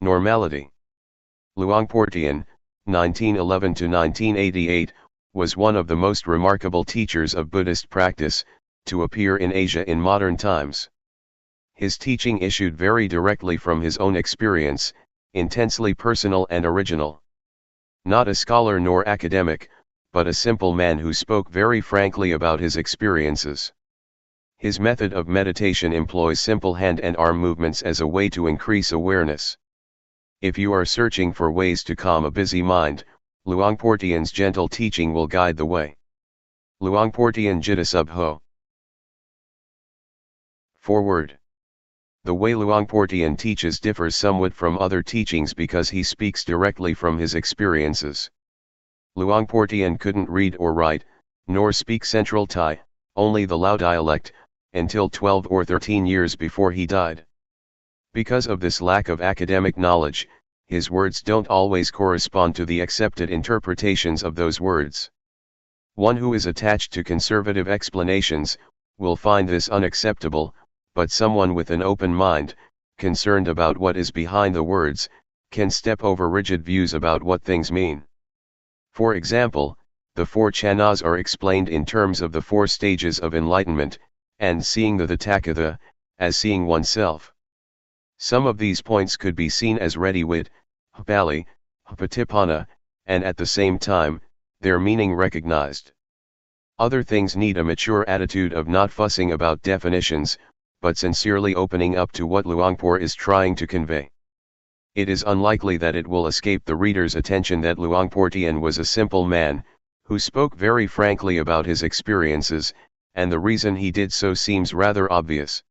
Normality. Luangpor Teean, 1911 to 1988, was one of the most remarkable teachers of Buddhist practice to appear in Asia in modern times. His teaching issued very directly from his own experience, intensely personal and original. Not a scholar nor academic, but a simple man who spoke very frankly about his experiences. His method of meditation employs simple hand and arm movements as a way to increase awareness. If you are searching for ways to calm a busy mind, Luangpor Teean's gentle teaching will guide the way. Luangpor Teean Jita Sub Ho. Forward. The way Luangpor Teean teaches differs somewhat from other teachings because he speaks directly from his experiences. Luangpor Teean couldn't read or write, nor speak Central Thai, only the Lao dialect, until 12 or 13 years before he died. Because of this lack of academic knowledge, his words don't always correspond to the accepted interpretations of those words. One who is attached to conservative explanations will find this unacceptable, but someone with an open mind, concerned about what is behind the words, can step over rigid views about what things mean. For example, the four chanas are explained in terms of the four stages of enlightenment, and seeing the Tathagata, as seeing oneself. Some of these points could be seen as ready-wit, Pali, Patipanna, and at the same time, their meaning recognized. Other things need a mature attitude of not fussing about definitions, but sincerely opening up to what Luangpor is trying to convey. It is unlikely that it will escape the reader's attention that Luangpor Teean was a simple man, who spoke very frankly about his experiences, and the reason he did so seems rather obvious.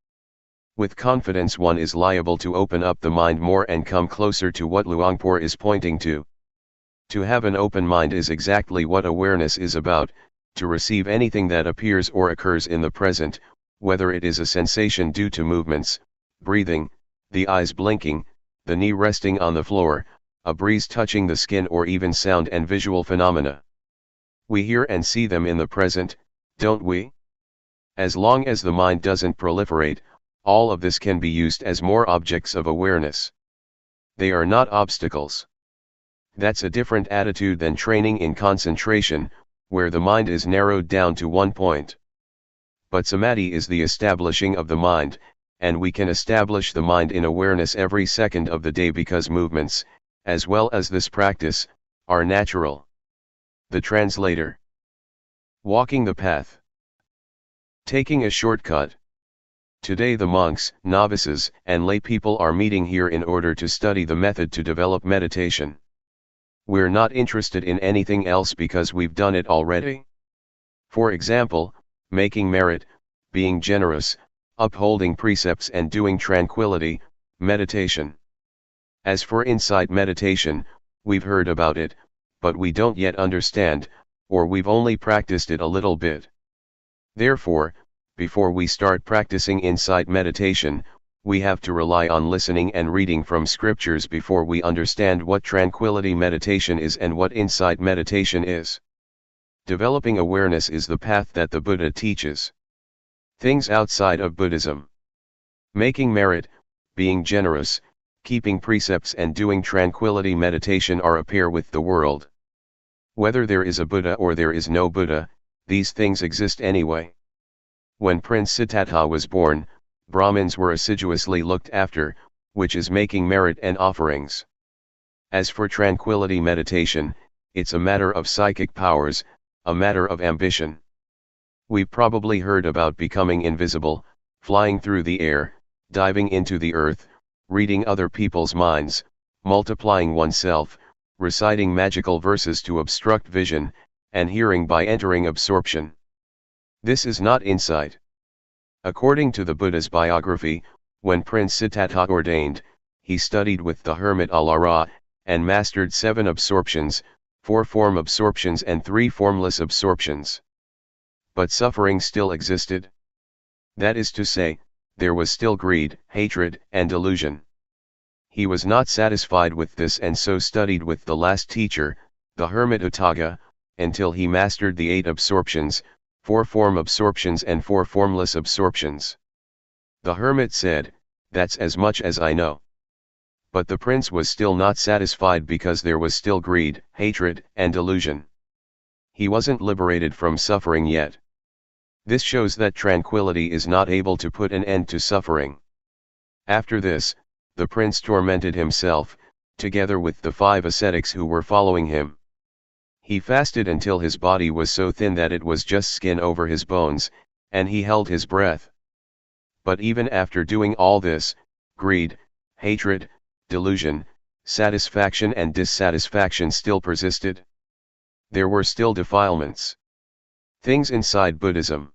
With confidence one is liable to open up the mind more and come closer to what Luangpor is pointing to. To have an open mind is exactly what awareness is about, to receive anything that appears or occurs in the present, whether it is a sensation due to movements, breathing, the eyes blinking, the knee resting on the floor, a breeze touching the skin, or even sound and visual phenomena. We hear and see them in the present, don't we? As long as the mind doesn't proliferate, all of this can be used as more objects of awareness. They are not obstacles. That's a different attitude than training in concentration, where the mind is narrowed down to one point. But samadhi is the establishing of the mind, and we can establish the mind in awareness every second of the day because movements, as well as this practice, are natural. The translator. Walking the path. Taking a shortcut. Today the monks, novices, and lay people are meeting here in order to study the method to develop meditation. We're not interested in anything else because we've done it already. For example, making merit, being generous, upholding precepts, and doing tranquility, meditation. As for insight meditation, we've heard about it, but we don't yet understand, or we've only practiced it a little bit. Therefore, before we start practicing insight meditation, we have to rely on listening and reading from scriptures before we understand what tranquility meditation is and what insight meditation is. Developing awareness is the path that the Buddha teaches. Things outside of Buddhism. Making merit, being generous, keeping precepts, and doing tranquility meditation are a pair with the world. Whether there is a Buddha or there is no Buddha, these things exist anyway. When Prince Siddhartha was born, Brahmins were assiduously looked after, which is making merit and offerings. As for tranquility meditation, it's a matter of psychic powers, a matter of ambition. We've probably heard about becoming invisible, flying through the air, diving into the earth, reading other people's minds, multiplying oneself, reciting magical verses to obstruct vision, and hearing by entering absorption. This is not insight. According to the Buddha's biography, when Prince Siddhartha ordained, he studied with the hermit Alara, and mastered 7 absorptions, 4 form absorptions and 3 formless absorptions. But suffering still existed. That is to say, there was still greed, hatred, and delusion. He was not satisfied with this and so studied with the last teacher, the hermit Utthaga, until he mastered the 8 absorptions, 4 form absorptions and 4 formless absorptions. The hermit said, "That's as much as I know." But the prince was still not satisfied because there was still greed, hatred, and delusion. He wasn't liberated from suffering yet. This shows that tranquility is not able to put an end to suffering. After this, the prince tormented himself, together with the 5 ascetics who were following him. He fasted until his body was so thin that it was just skin over his bones, and he held his breath. But even after doing all this, greed, hatred, delusion, satisfaction and dissatisfaction still persisted. There were still defilements. Things inside Buddhism.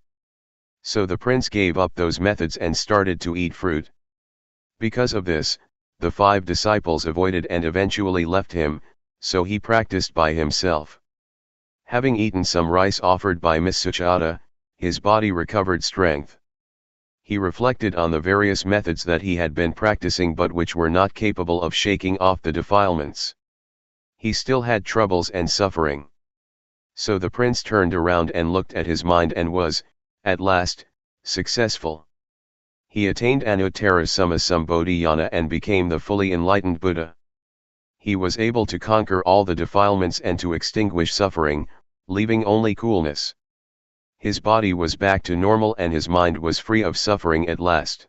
So the prince gave up those methods and started to eat fruit. Because of this, the 5 disciples avoided and eventually left him, so he practiced by himself. Having eaten some rice offered by Miss Suchata, his body recovered strength. He reflected on the various methods that he had been practicing but which were not capable of shaking off the defilements. He still had troubles and suffering. So the prince turned around and looked at his mind and was, at last, successful. He attained Anuttara Sammasambodhiyana and became the fully enlightened Buddha. He was able to conquer all the defilements and to extinguish suffering, leaving only coolness. His body was back to normal and his mind was free of suffering at last.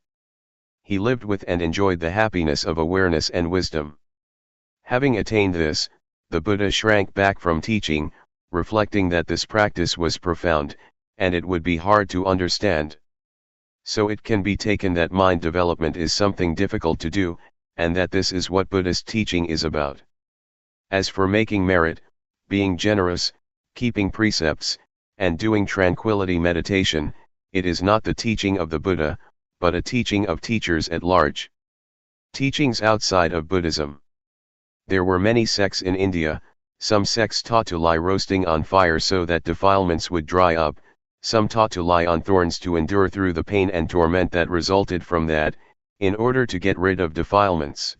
He lived with and enjoyed the happiness of awareness and wisdom. Having attained this, the Buddha shrank back from teaching, reflecting that this practice was profound, and it would be hard to understand. So it can be taken that mind development is something difficult to do, and that this is what Buddhist teaching is about. As for making merit, being generous, keeping precepts, and doing tranquility meditation, it is not the teaching of the Buddha, but a teaching of teachers at large. Teachings outside of Buddhism. There were many sects in India. Some sects taught to lie roasting on fire so that defilements would dry up, some taught to lie on thorns to endure through the pain and torment that resulted from that, in order to get rid of defilements.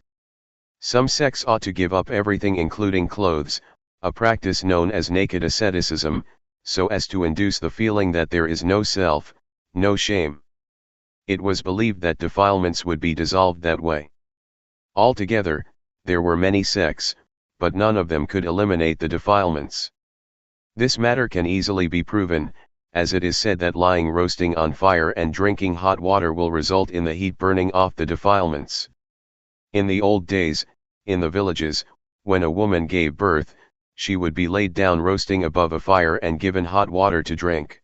Some sects ought to give up everything including clothes, a practice known as naked asceticism, so as to induce the feeling that there is no self, no shame. It was believed that defilements would be dissolved that way. Altogether, there were many sects, but none of them could eliminate the defilements. This matter can easily be proven, as it is said that lying roasting on fire and drinking hot water will result in the heat burning off the defilements. In the old days, in the villages, when a woman gave birth, she would be laid down roasting above a fire and given hot water to drink.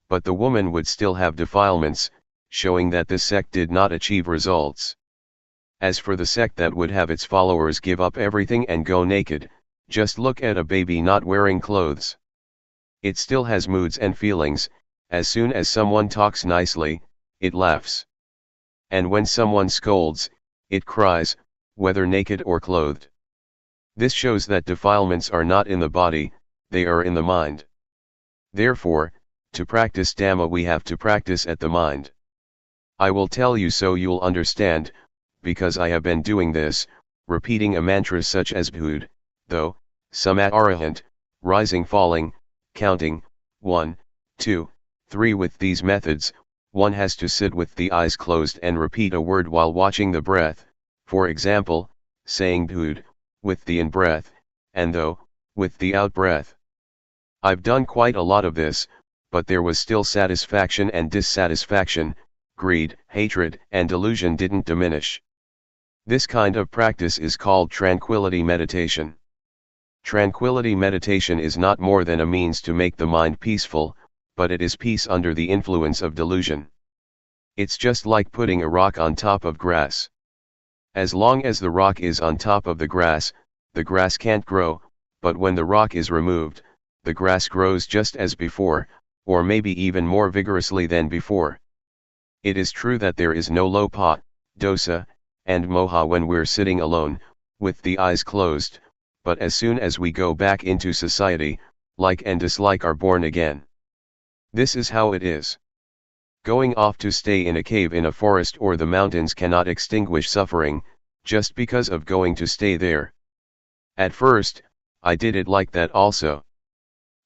But the woman would still have defilements, showing that this sect did not achieve results. As for the sect that would have its followers give up everything and go naked, just look at a baby not wearing clothes. It still has moods and feelings. As soon as someone talks nicely, it laughs. And when someone scolds, it cries, whether naked or clothed. This shows that defilements are not in the body, they are in the mind. Therefore, to practice Dhamma we have to practice at the mind. I will tell you so you'll understand, because I have been doing this, repeating a mantra such as Bhud, though, Samat Arahant, rising falling, counting, 1, 2, 3 with these methods, one has to sit with the eyes closed and repeat a word while watching the breath, for example, saying Bhud, with the in-breath, and though, with the out-breath. I've done quite a lot of this, but there was still satisfaction and dissatisfaction, greed, hatred, and delusion didn't diminish. This kind of practice is called tranquility meditation. Tranquility meditation is not more than a means to make the mind peaceful, but it is peace under the influence of delusion. It's just like putting a rock on top of grass. As long as the rock is on top of the grass can't grow, but when the rock is removed, the grass grows just as before, or maybe even more vigorously than before. It is true that there is no lopa, dosa, and moha when we're sitting alone, with the eyes closed, but as soon as we go back into society, like and dislike are born again. This is how it is. Going off to stay in a cave in a forest or the mountains cannot extinguish suffering, just because of going to stay there. At first, I did it like that also.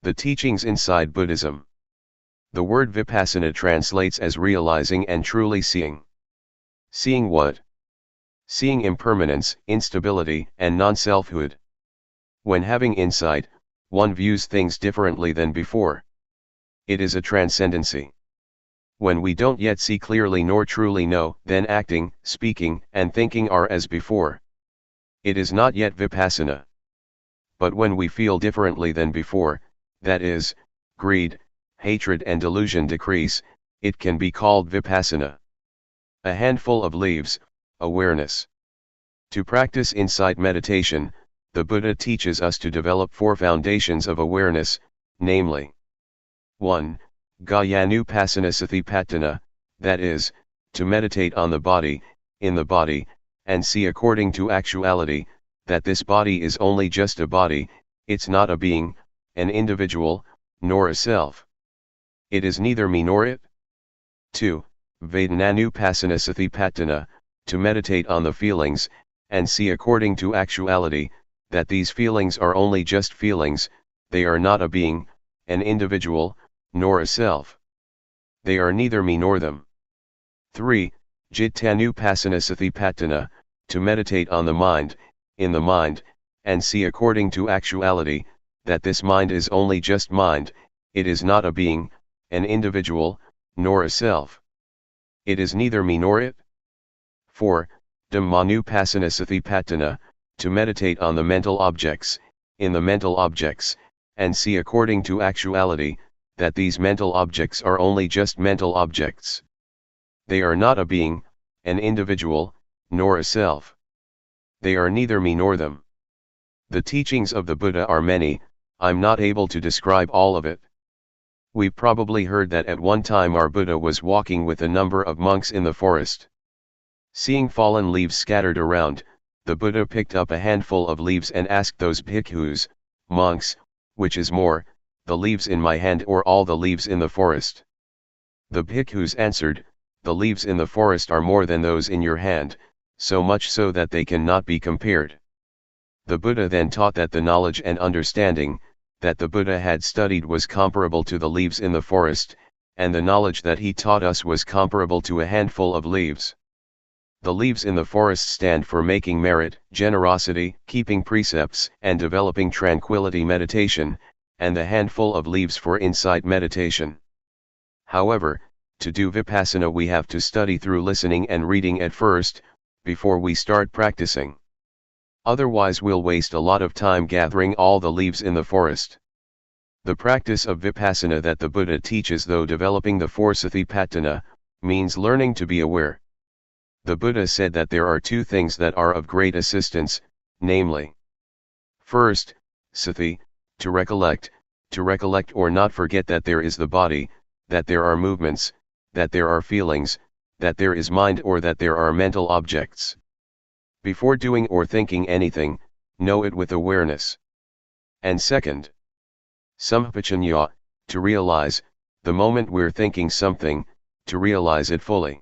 The teachings inside Buddhism. The word Vipassana translates as realizing and truly seeing. Seeing what? Seeing impermanence, instability, and non-selfhood. When having insight, one views things differently than before. It is a transcendency. When we don't yet see clearly nor truly know, then acting, speaking, and thinking are as before. It is not yet Vipassana. But when we feel differently than before, that is, greed, hatred and delusion decrease, it can be called Vipassana. A handful of leaves, awareness. To practice insight meditation, the Buddha teaches us to develop 4 foundations of awareness, namely 1. Gayanupassana Satipatthana, that is, to meditate on the body, in the body, and see according to actuality, that this body is only just a body, it's not a being, an individual, nor a self. It is neither me nor it. 2. Vedananupassana Satipatthana, to meditate on the feelings, and see according to actuality, that these feelings are only just feelings, they are not a being, an individual, nor a self. They are neither me nor them. 3. Jittanupassana Satipatthana, to meditate on the mind, in the mind, and see according to actuality, that this mind is only just mind, it is not a being, an individual, nor a self. It is neither me nor it. 4. Dhammanupassana Satipatthana, to meditate on the mental objects, in the mental objects, and see according to actuality, that these mental objects are only just mental objects. They are not a being, an individual, nor a self. They are neither me nor them. The teachings of the Buddha are many, I'm not able to describe all of it. We've probably heard that at one time our Buddha was walking with a number of monks in the forest. Seeing fallen leaves scattered around, the Buddha picked up a handful of leaves and asked those bhikkhus, monks, which is more, the leaves in my hand or all the leaves in the forest? The bhikkhus answered, the leaves in the forest are more than those in your hand, so much so that they cannot be compared. The Buddha then taught that the knowledge and understanding that the Buddha had studied was comparable to the leaves in the forest, and the knowledge that he taught us was comparable to a handful of leaves. The leaves in the forest stand for making merit, generosity, keeping precepts, and developing tranquility meditation, and the handful of leaves for insight meditation. However, to do Vipassana we have to study through listening and reading at first, before we start practicing. Otherwise we'll waste a lot of time gathering all the leaves in the forest. The practice of Vipassana that the Buddha teaches, though developing the 4 Satipatthana, means learning to be aware. The Buddha said that there are 2 things that are of great assistance, namely, first, sati, to recollect or not forget that there is the body, that there are movements, that there are feelings, that there is mind or that there are mental objects. Before doing or thinking anything, know it with awareness. And second, sampajanya, to realize, the moment we're thinking something, to realize it fully.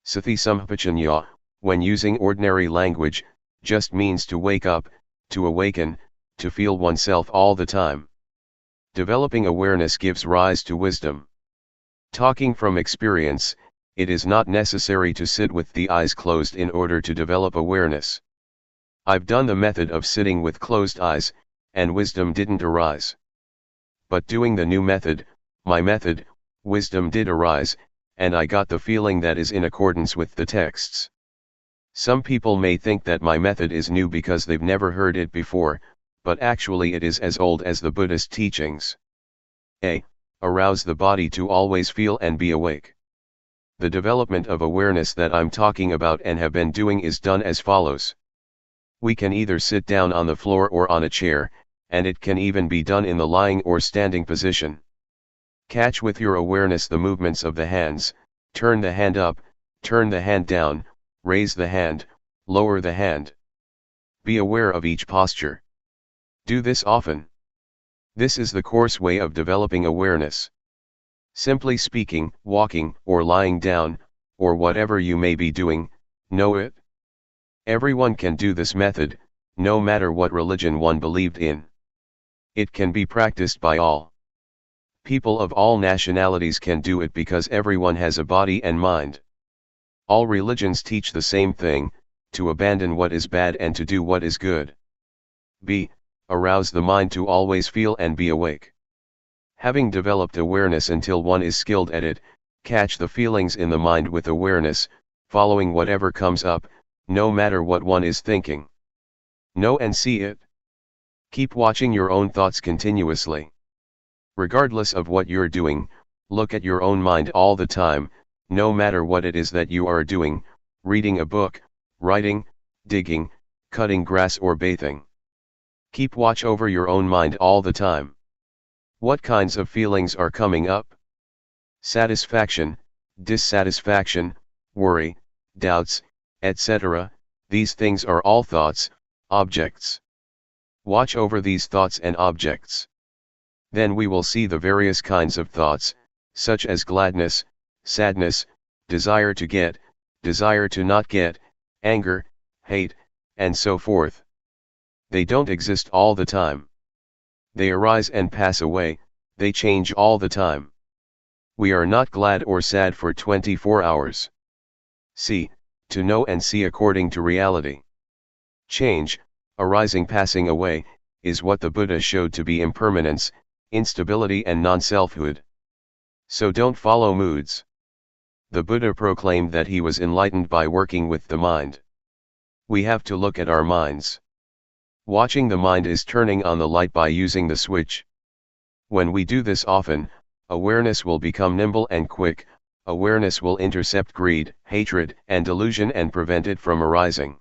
Sati sampajanya, when using ordinary language, just means to wake up, to awaken, to feel oneself all the time. Developing awareness gives rise to wisdom. Talking from experience, it is not necessary to sit with the eyes closed in order to develop awareness. I've done the method of sitting with closed eyes, and wisdom didn't arise. But doing the new method, my method, wisdom did arise, and I got the feeling that is in accordance with the texts. Some people may think that my method is new because they've never heard it before, but actually it is as old as the Buddhist teachings. A. Arouse the body to always feel and be awake. The development of awareness that I'm talking about and have been doing is done as follows. We can either sit down on the floor or on a chair, and it can even be done in the lying or standing position. Catch with your awareness the movements of the hands, Turn the hand up, turn the hand down, raise the hand, lower the hand. Be aware of each posture. Do this often. This is the coarse way of developing awareness. Simply speaking, walking, or lying down, or whatever you may be doing, know it. Everyone can do this method, no matter what religion one believed in. It can be practiced by all. People of all nationalities can do it because everyone has a body and mind. All religions teach the same thing, to abandon what is bad and to do what is good. B. Arouse the mind to always feel and be awake. Having developed awareness until one is skilled at it, catch the feelings in the mind with awareness, following whatever comes up, no matter what one is thinking. Know and see it. Keep watching your own thoughts continuously. Regardless of what you're doing, look at your own mind all the time, no matter what it is that you are doing, reading a book, writing, digging, cutting grass or bathing. Keep watch over your own mind all the time. What kinds of feelings are coming up? Satisfaction, dissatisfaction, worry, doubts, etc. These things are all thoughts, objects. Watch over these thoughts and objects. Then we will see the various kinds of thoughts, such as gladness, sadness, desire to get, desire to not get, anger, hate, and so forth. They don't exist all the time. They arise and pass away, they change all the time. We are not glad or sad for 24 hours. See, to know and see according to reality. Change, arising passing away, is what the Buddha showed to be impermanence, instability and non-selfhood. So don't follow moods. The Buddha proclaimed that he was enlightened by working with the mind. We have to look at our minds. Watching the mind is turning on the light by using the switch. When we do this often, awareness will become nimble and quick. Awareness will intercept greed, hatred, and delusion and prevent it from arising.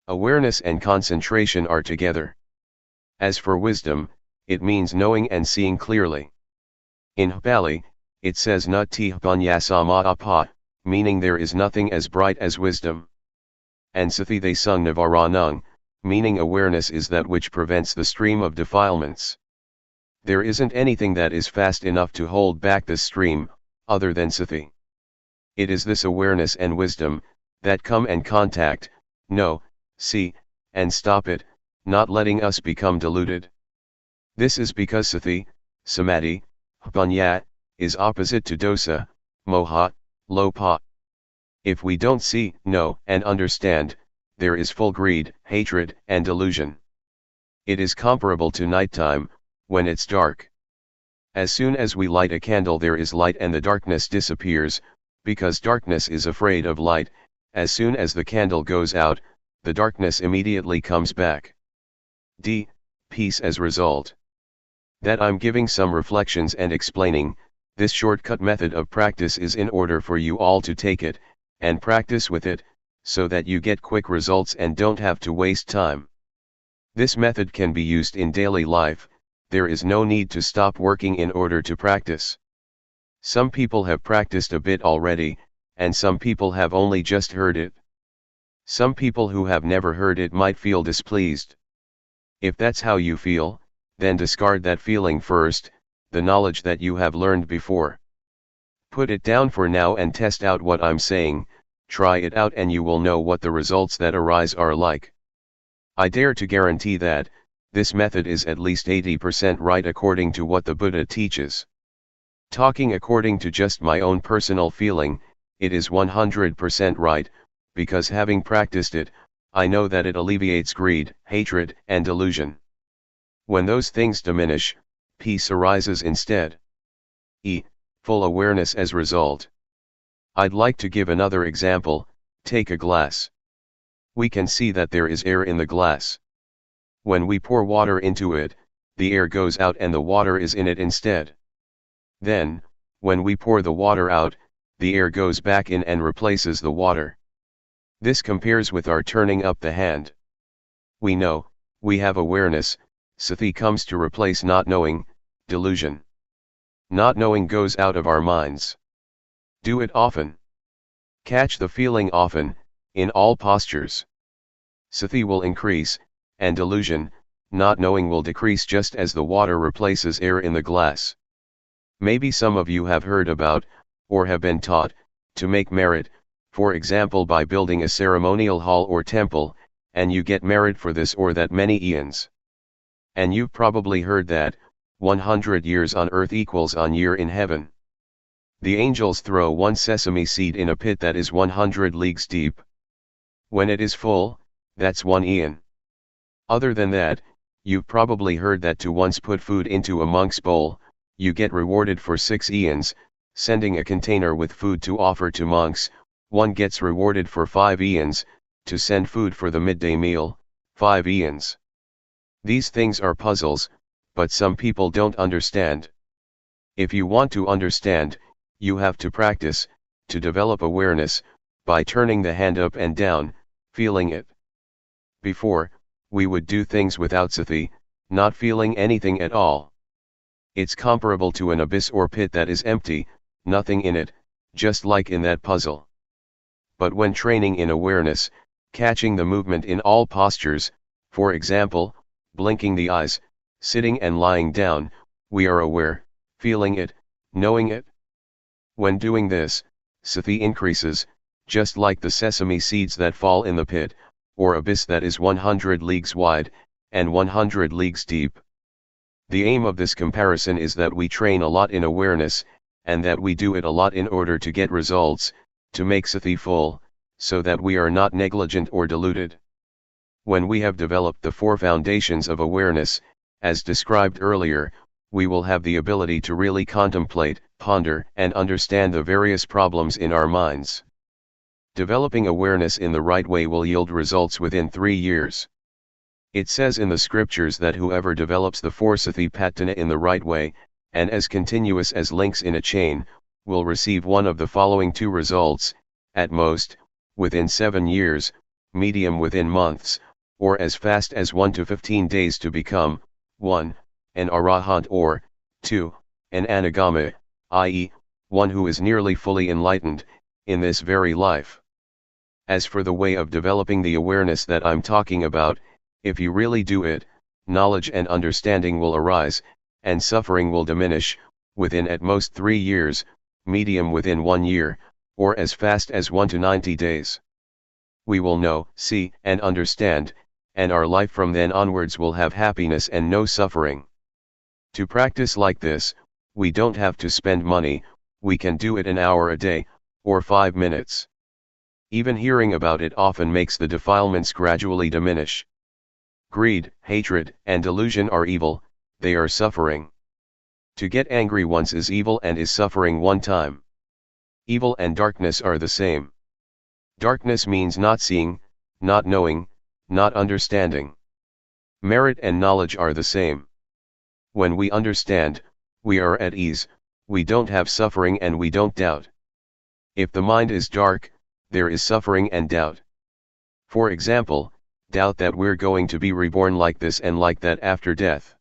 Awareness and concentration are together. As for wisdom, it means knowing and seeing clearly. In Pali, it says Nati Panyasama Apa, meaning there is nothing as bright as wisdom. And Sathi they sung Navaranung, meaning awareness is that which prevents the stream of defilements. There isn't anything that is fast enough to hold back this stream, other than Sathi. It is this awareness and wisdom, that come and contact, know, see, and stop it, not letting us become deluded. This is because Sathi, Samadhi, Panya, is opposite to dosa, moha, lopa. If we don't see, know, and understand, there is full greed, hatred, and delusion. It is comparable to nighttime, when it's dark. As soon as we light a candle there is light and the darkness disappears, because darkness is afraid of light. As soon as the candle goes out, the darkness immediately comes back. D. Peace as result. That I'm giving some reflections and explaining, this shortcut method of practice is in order for you all to take it, and practice with it, so that you get quick results and don't have to waste time. This method can be used in daily life. There is no need to stop working in order to practice. Some people have practiced a bit already, and some people have only just heard it. Some people who have never heard it might feel displeased. If that's how you feel, then discard that feeling first, the knowledge that you have learned before. Put it down for now and test out what I'm saying. Try it out and you will know what the results that arise are like. I dare to guarantee that, this method is at least 80% right according to what the Buddha teaches. Talking according to just my own personal feeling, it is 100% right, because having practiced it, I know that it alleviates greed, hatred, and delusion. When those things diminish, peace arises instead. Full awareness as result. I'd like to give another example. Take a glass. We can see that there is air in the glass. When we pour water into it, the air goes out and the water is in it instead. Then, when we pour the water out, the air goes back in and replaces the water. This compares with our turning up the hand. We know, we have awareness, Sathi comes to replace not knowing, delusion. Not knowing goes out of our minds. Do it often. Catch the feeling often, in all postures. Sati will increase, and delusion, not knowing, will decrease just as the water replaces air in the glass. Maybe some of you have heard about, or have been taught, to make merit, for example by building a ceremonial hall or temple, and you get merit for this or that many eons. And you've probably heard that, 100 years on earth equals one year in heaven. The angels throw one sesame seed in a pit that is 100 leagues deep. When it is full, that's 1 eon. Other than that, you've probably heard that to once put food into a monk's bowl, you get rewarded for 6 eons, sending a container with food to offer to monks, one gets rewarded for 5 eons, to send food for the midday meal, 5 eons. These things are puzzles, but some people don't understand. If you want to understand, you have to practice, to develop awareness, by turning the hand up and down, feeling it. Before, we would do things without sati, not feeling anything at all. It's comparable to an abyss or pit that is empty, nothing in it, just like in that puzzle. But when training in awareness, catching the movement in all postures, for example, blinking the eyes, sitting and lying down, we are aware, feeling it, knowing it. When doing this, sati increases, just like the sesame seeds that fall in the pit, or abyss that is 100 leagues wide, and 100 leagues deep. The aim of this comparison is that we train a lot in awareness, and that we do it a lot in order to get results, to make sati full, so that we are not negligent or deluded. When we have developed the 4 foundations of awareness, as described earlier, we will have the ability to really contemplate, ponder, and understand the various problems in our minds. Developing awareness in the right way will yield results within 3 years. It says in the scriptures that whoever develops the 4 satipatthana in the right way, and as continuous as links in a chain, will receive one of the following 2 results, at most, within 7 years, medium within months, or as fast as 1 to 15 days to become, 1. An arahant, or 2. An anagama, i.e., one who is nearly fully enlightened, in this very life. As for the way of developing the awareness that I'm talking about, if you really do it, knowledge and understanding will arise, and suffering will diminish, within at most 3 years, medium within 1 year, or as fast as 1 to 90 days. We will know, see, and understand, and our life from then onwards will have happiness and no suffering. To practice like this, we don't have to spend money, we can do it an hour a day, or 5 minutes. Even hearing about it often makes the defilements gradually diminish. Greed, hatred, and delusion are evil, they are suffering. To get angry once is evil and is suffering one time. Evil and darkness are the same. Darkness means not seeing, not knowing, not understanding. Merit and knowledge are the same. When we understand, we are at ease, we don't have suffering and we don't doubt. If the mind is dark, there is suffering and doubt. For example, doubt that we're going to be reborn like this and like that after death.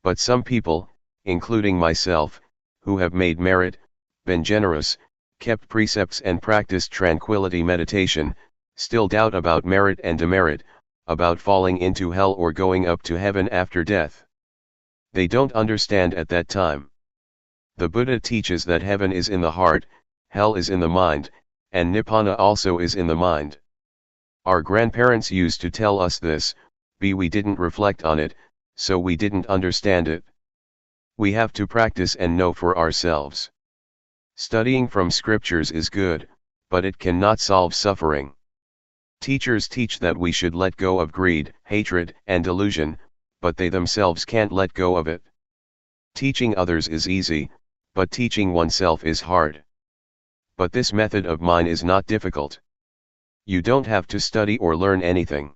But some people, including myself, who have made merit, been generous, kept precepts and practiced tranquility meditation, still doubt about merit and demerit, about falling into hell or going up to heaven after death. They don't understand at that time. The Buddha teaches that heaven is in the heart, hell is in the mind, and Nibbana also is in the mind. Our grandparents used to tell us this, but we didn't reflect on it, so we didn't understand it. We have to practice and know for ourselves. Studying from scriptures is good, but it cannot solve suffering. Teachers teach that we should let go of greed, hatred, and delusion, but they themselves can't let go of it. Teaching others is easy, but teaching oneself is hard. But this method of mine is not difficult. You don't have to study or learn anything.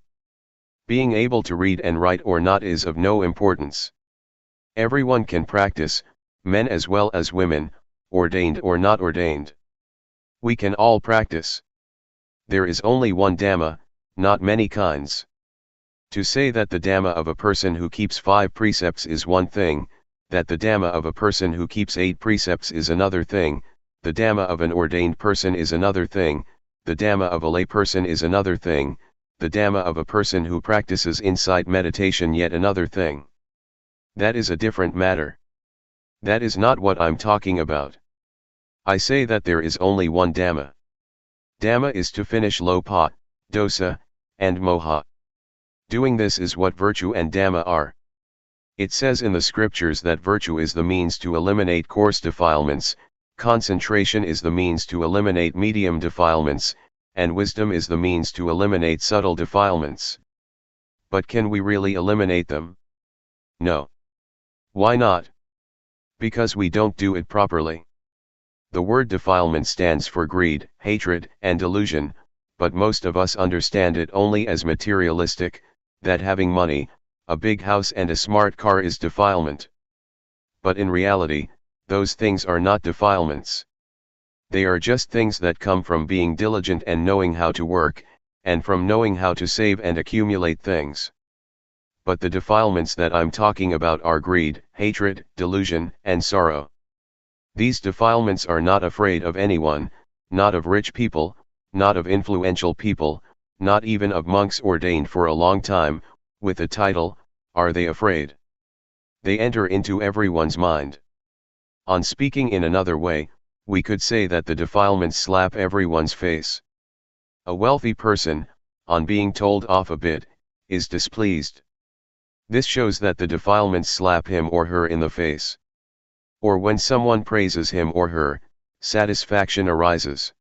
Being able to read and write or not is of no importance. Everyone can practice, men as well as women, ordained or not ordained. We can all practice. There is only one Dhamma, not many kinds. To say that the Dhamma of a person who keeps 5 precepts is one thing, that the Dhamma of a person who keeps 8 precepts is another thing, The Dhamma of an ordained person is another thing, the Dhamma of a lay person is another thing, the Dhamma of a person who practices insight meditation yet another thing. That is a different matter. That is not what I'm talking about. I say that there is only one Dhamma. Dhamma is to finish lopa, dosa, and moha. Doing this is what virtue and Dhamma are. It says in the scriptures that virtue is the means to eliminate coarse defilements, concentration is the means to eliminate medium defilements, and wisdom is the means to eliminate subtle defilements. But can we really eliminate them? No. Why not? Because we don't do it properly. The word defilement stands for greed, hatred, and delusion, but most of us understand it only as materialistic, that having money, a big house and a smart car is defilement. But in reality, those things are not defilements. They are just things that come from being diligent and knowing how to work, and from knowing how to save and accumulate things. But the defilements that I'm talking about are greed, hatred, delusion, and sorrow. These defilements are not afraid of anyone, not of rich people, not of influential people, not even of monks ordained for a long time, with a title, are they afraid? They enter into everyone's mind. On speaking in another way, we could say that the defilements slap everyone's face. A wealthy person, on being told off a bit, is displeased. This shows that the defilements slap him or her in the face. Or when someone praises him or her, satisfaction arises.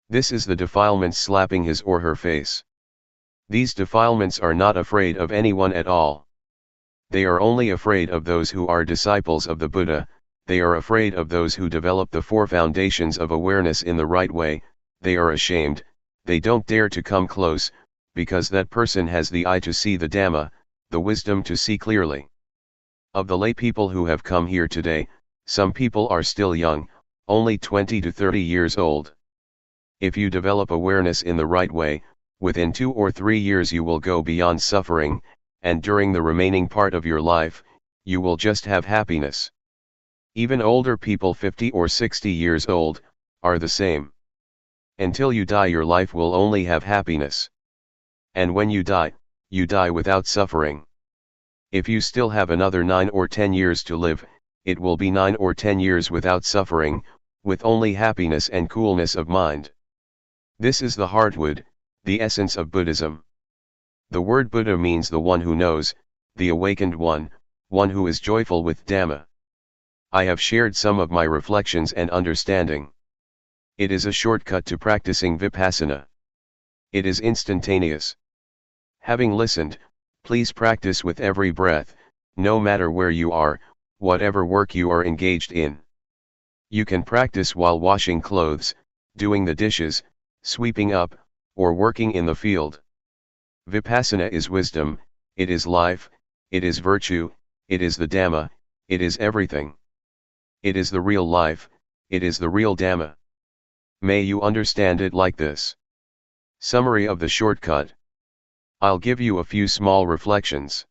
This is the defilements slapping his or her face. These defilements are not afraid of anyone at all. They are only afraid of those who are disciples of the Buddha, they are afraid of those who develop the four foundations of awareness in the right way, they are ashamed, they don't dare to come close, because that person has the eye to see the Dhamma, the wisdom to see clearly. Of the lay people who have come here today, some people are still young, only 20 to 30 years old. If you develop awareness in the right way, within 2 or 3 years you will go beyond suffering, and during the remaining part of your life, you will just have happiness. Even older people 50 or 60 years old, are the same. Until you die your life will only have happiness. And when you die without suffering. If you still have another 9 or 10 years to live, it will be 9 or 10 years without suffering, with only happiness and coolness of mind. This is the heartwood, the essence of Buddhism. The word Buddha means the one who knows, the awakened one who is joyful with Dhamma. I have shared some of my reflections and understanding. It is a shortcut to practicing Vipassana. It is instantaneous. Having listened, please practice with every breath, no matter where you are, whatever work you are engaged in. You can practice while washing clothes, doing the dishes, sweeping up, or working in the field. Vipassana is wisdom, it is life, it is virtue, it is the Dhamma, it is everything. It is the real life, it is the real Dhamma. May you understand it like this. Summary of the shortcut. I'll give you a few small reflections.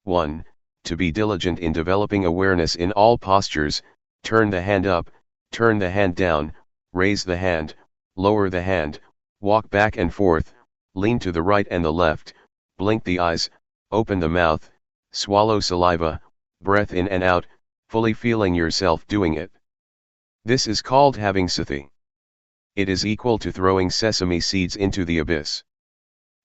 1. To be diligent in developing awareness in all postures, turn the hand up, turn the hand down, raise the hand, lower the hand, walk back and forth, lean to the right and the left, blink the eyes, open the mouth, swallow saliva, breath in and out, fully feeling yourself doing it. This is called having sati. It is equal to throwing sesame seeds into the abyss.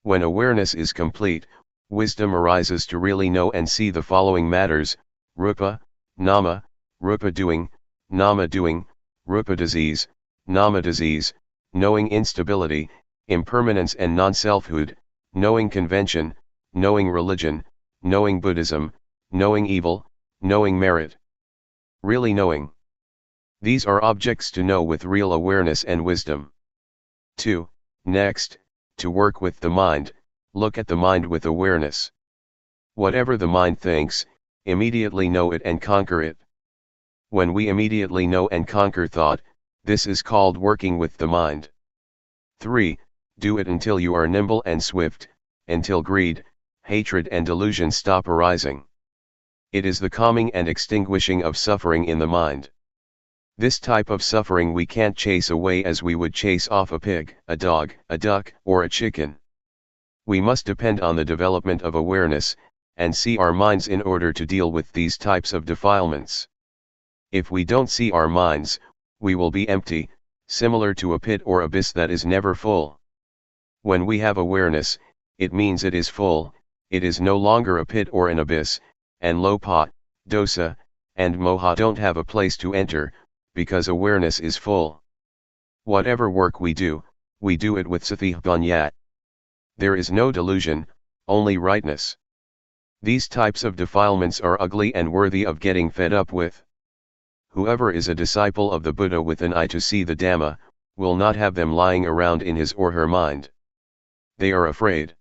When awareness is complete, wisdom arises to really know and see the following matters: rupa, nama, rupa doing, nama doing, rupa disease, nama disease, knowing instability, impermanence and non-selfhood, knowing convention, knowing religion, knowing Buddhism, knowing evil, knowing merit. Really knowing. These are objects to know with real awareness and wisdom. 2. Next, to work with the mind, look at the mind with awareness. Whatever the mind thinks, immediately know it and conquer it. When we immediately know and conquer thought, this is called working with the mind. 3. Do it until you are nimble and swift, until greed, hatred and delusion stop arising. It is the calming and extinguishing of suffering in the mind. This type of suffering we can't chase away as we would chase off a pig, a dog, a duck, or a chicken. We must depend on the development of awareness, and see our minds in order to deal with these types of defilements. If we don't see our minds, we will be empty, similar to a pit or abyss that is never full. When we have awareness, it means it is full, it is no longer a pit or an abyss, and lopa, dosa, and moha don't have a place to enter, because awareness is full. Whatever work we do it with sathipanya. There is no delusion, only rightness. These types of defilements are ugly and worthy of getting fed up with. Whoever is a disciple of the Buddha with an eye to see the Dhamma, will not have them lying around in his or her mind. They are afraid.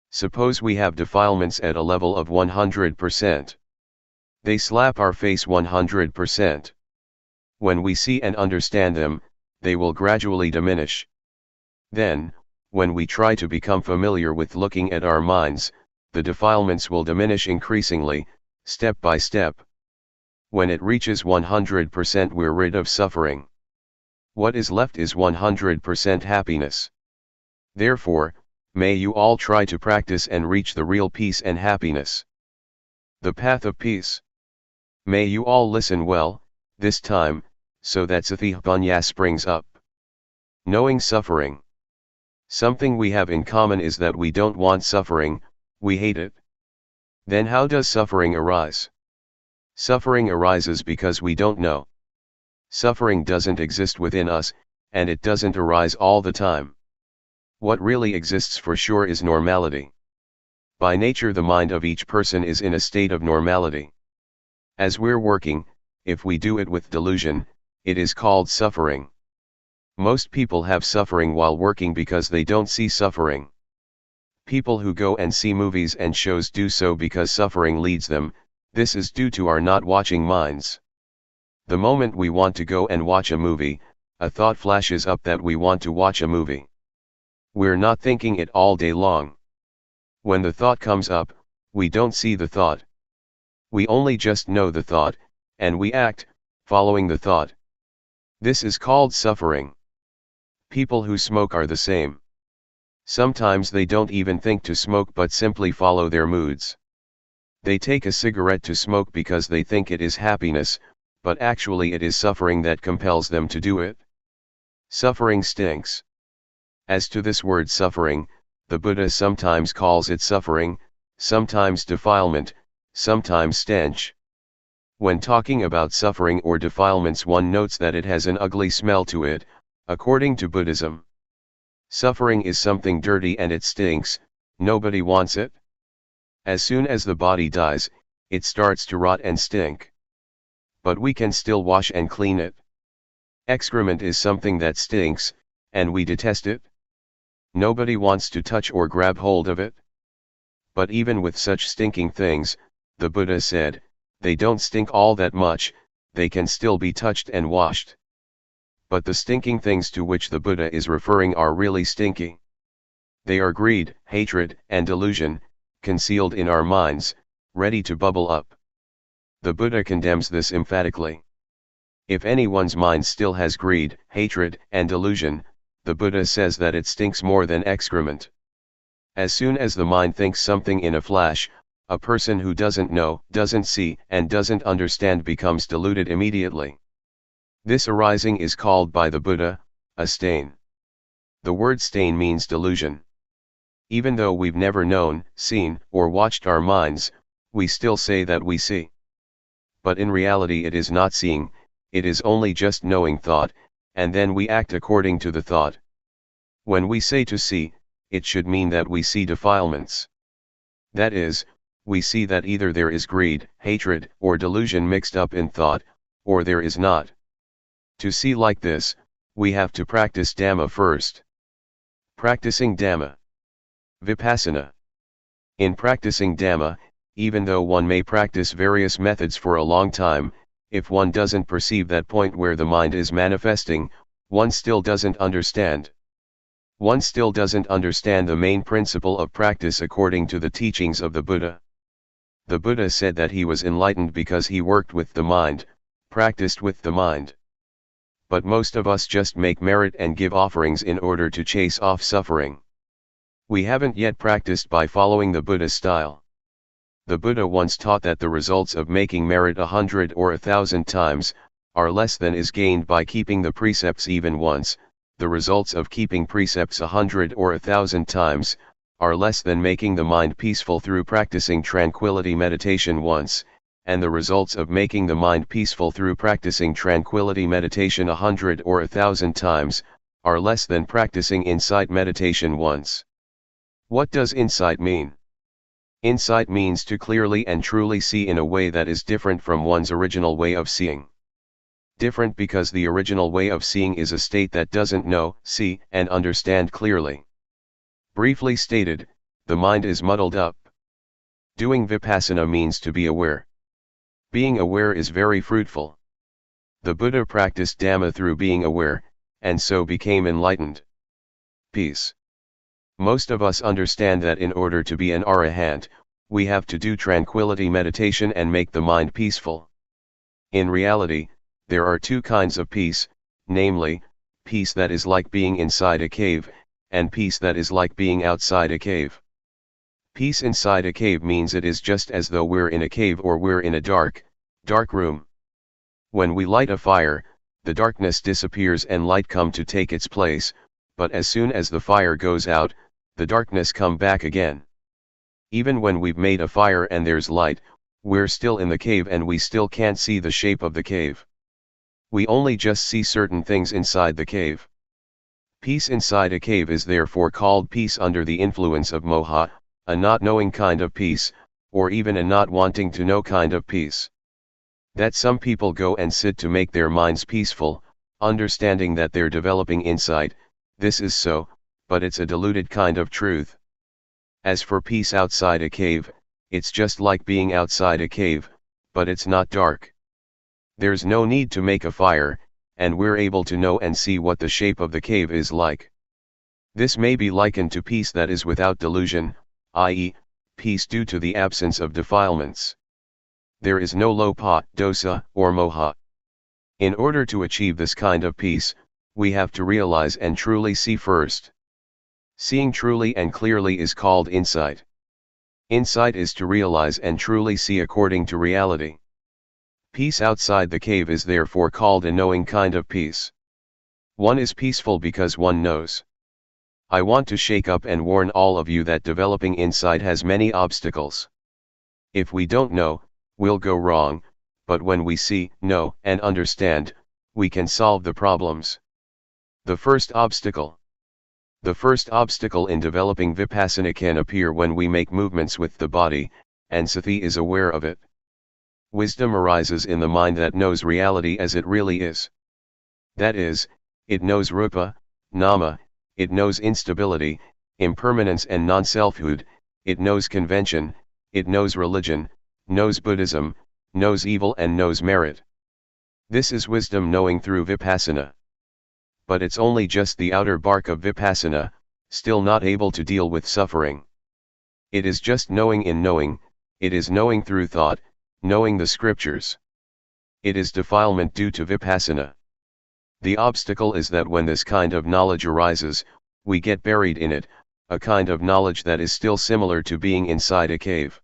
Suppose we have defilements at a level of 100%. They slap our face 100%. When we see and understand them, they will gradually diminish. Then, when we try to become familiar with looking at our minds, the defilements will diminish increasingly, step by step. When it reaches 100%, we're rid of suffering. What is left is 100% happiness. Therefore, may you all try to practice and reach the real peace and happiness. The path of peace. May you all listen well, this time, so that sathipanya springs up. Knowing suffering. Something we have in common is that we don't want suffering, we hate it. Then how does suffering arise? Suffering arises because we don't know. Suffering doesn't exist within us, and it doesn't arise all the time. What really exists for sure is normality. By nature, the mind of each person is in a state of normality. As we're working, if we do it with delusion, it is called suffering. Most people have suffering while working because they don't see suffering. People who go and see movies and shows do so because suffering leads them. This is due to our not watching minds. The moment we want to go and watch a movie, a thought flashes up that we want to watch a movie. We're not thinking it all day long. When the thought comes up, we don't see the thought. We only just know the thought, and we act, following the thought. This is called suffering. People who smoke are the same. Sometimes they don't even think to smoke but simply follow their moods. They take a cigarette to smoke because they think it is happiness, but actually it is suffering that compels them to do it. Suffering stinks. As to this word suffering, the Buddha sometimes calls it suffering, sometimes defilement, sometimes stench. When talking about suffering or defilements, one notes that it has an ugly smell to it, according to Buddhism. Suffering is something dirty and it stinks, nobody wants it. As soon as the body dies, it starts to rot and stink. But we can still wash and clean it. Excrement is something that stinks, and we detest it. Nobody wants to touch or grab hold of it. But even with such stinking things, the Buddha said, they don't stink all that much, they can still be touched and washed. But the stinking things to which the Buddha is referring are really stinky. They are greed, hatred, and delusion, concealed in our minds, ready to bubble up. The Buddha condemns this emphatically. If anyone's mind still has greed, hatred, and delusion, the Buddha says that it stinks more than excrement. As soon as the mind thinks something in a flash, a person who doesn't know, doesn't see, and doesn't understand becomes deluded immediately. This arising is called by the Buddha, a stain. The word stain means delusion. Even though we've never known, seen, or watched our minds, we still say that we see. But in reality it is not seeing, it is only just knowing thought, and then we act according to the thought. When we say to see, it should mean that we see defilements. That is, we see that either there is greed, hatred, or delusion mixed up in thought, or there is not. To see like this, we have to practice Dhamma first. Practicing Dhamma. Vipassana. In practicing Dhamma, even though one may practice various methods for a long time, if one doesn't perceive that point where the mind is manifesting, one still doesn't understand. One still doesn't understand the main principle of practice according to the teachings of the Buddha. The Buddha said that he was enlightened because he worked with the mind, practiced with the mind. but most of us just make merit and give offerings in order to chase off suffering. We haven't yet practiced by following the Buddha style. The Buddha once taught that the results of making merit 100 or 1,000 times are less than is gained by keeping the precepts even once. The results of keeping precepts 100 or 1,000 times are less than making the mind peaceful through practicing tranquility meditation once, and the results of making the mind peaceful through practicing tranquility meditation 100 or 1,000 times are less than practicing insight meditation once. What does insight mean? Insight means to clearly and truly see in a way that is different from one's original way of seeing. Different because the original way of seeing is a state that doesn't know, see, and understand clearly. Briefly stated, the mind is muddled up. Doing Vipassana means to be aware. Being aware is very fruitful. The Buddha practiced Dhamma through being aware, and so became enlightened. Peace. Most of us understand that in order to be an arahant, we have to do tranquility meditation and make the mind peaceful. In reality, there are two kinds of peace, namely, peace that is like being inside a cave, and peace that is like being outside a cave. Peace inside a cave means it is just as though we're in a cave or we're in a dark room. When we light a fire, the darkness disappears and light come to take its place, but as soon as the fire goes out, the darkness come back again. Even when we've made a fire and there's light, we're still in the cave and we still can't see the shape of the cave. We only just see certain things inside the cave. Peace inside a cave is therefore called peace under the influence of moha, a not knowing kind of peace, or even a not wanting to know kind of peace. That some people go and sit to make their minds peaceful, understanding that they're developing insight, this is so, but it's a diluted kind of truth. As for peace outside a cave, it's just like being outside a cave, but it's not dark. There's no need to make a fire, and we're able to know and see what the shape of the cave is like. This may be likened to peace that is without delusion, i.e., peace due to the absence of defilements. There is no lopa, dosa, or moha. In order to achieve this kind of peace, we have to realize and truly see first. Seeing truly and clearly is called insight. Insight is to realize and truly see according to reality. Peace outside the cave is therefore called a knowing kind of peace. One is peaceful because one knows. I want to shake up and warn all of you that developing insight has many obstacles. If we don't know, we'll go wrong, but when we see, know, and understand, we can solve the problems. The first obstacle. The first obstacle in developing Vipassana can appear when we make movements with the body, and sati is aware of it. Wisdom arises in the mind that knows reality as it really is. That is, it knows rupa, nama, it knows instability, impermanence and non-selfhood, it knows convention, it knows religion, knows Buddhism, knows evil and knows merit. This is wisdom knowing through Vipassana. But it's only just the outer bark of Vipassana, still not able to deal with suffering. It is just knowing in knowing, it is knowing through thought, knowing the scriptures. It is defilement due to Vipassana. The obstacle is that when this kind of knowledge arises, we get buried in it, a kind of knowledge that is still similar to being inside a cave.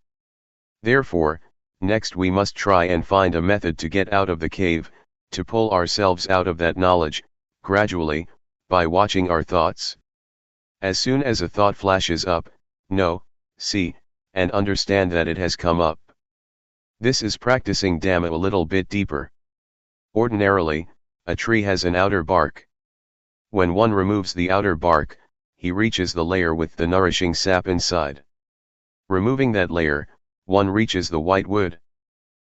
Therefore, next we must try and find a method to get out of the cave, to pull ourselves out of that knowledge, gradually, by watching our thoughts. As soon as a thought flashes up, know, see, and understand that it has come up. This is practicing Dhamma a little bit deeper. Ordinarily, a tree has an outer bark. When one removes the outer bark, he reaches the layer with the nourishing sap inside. Removing that layer, one reaches the white wood.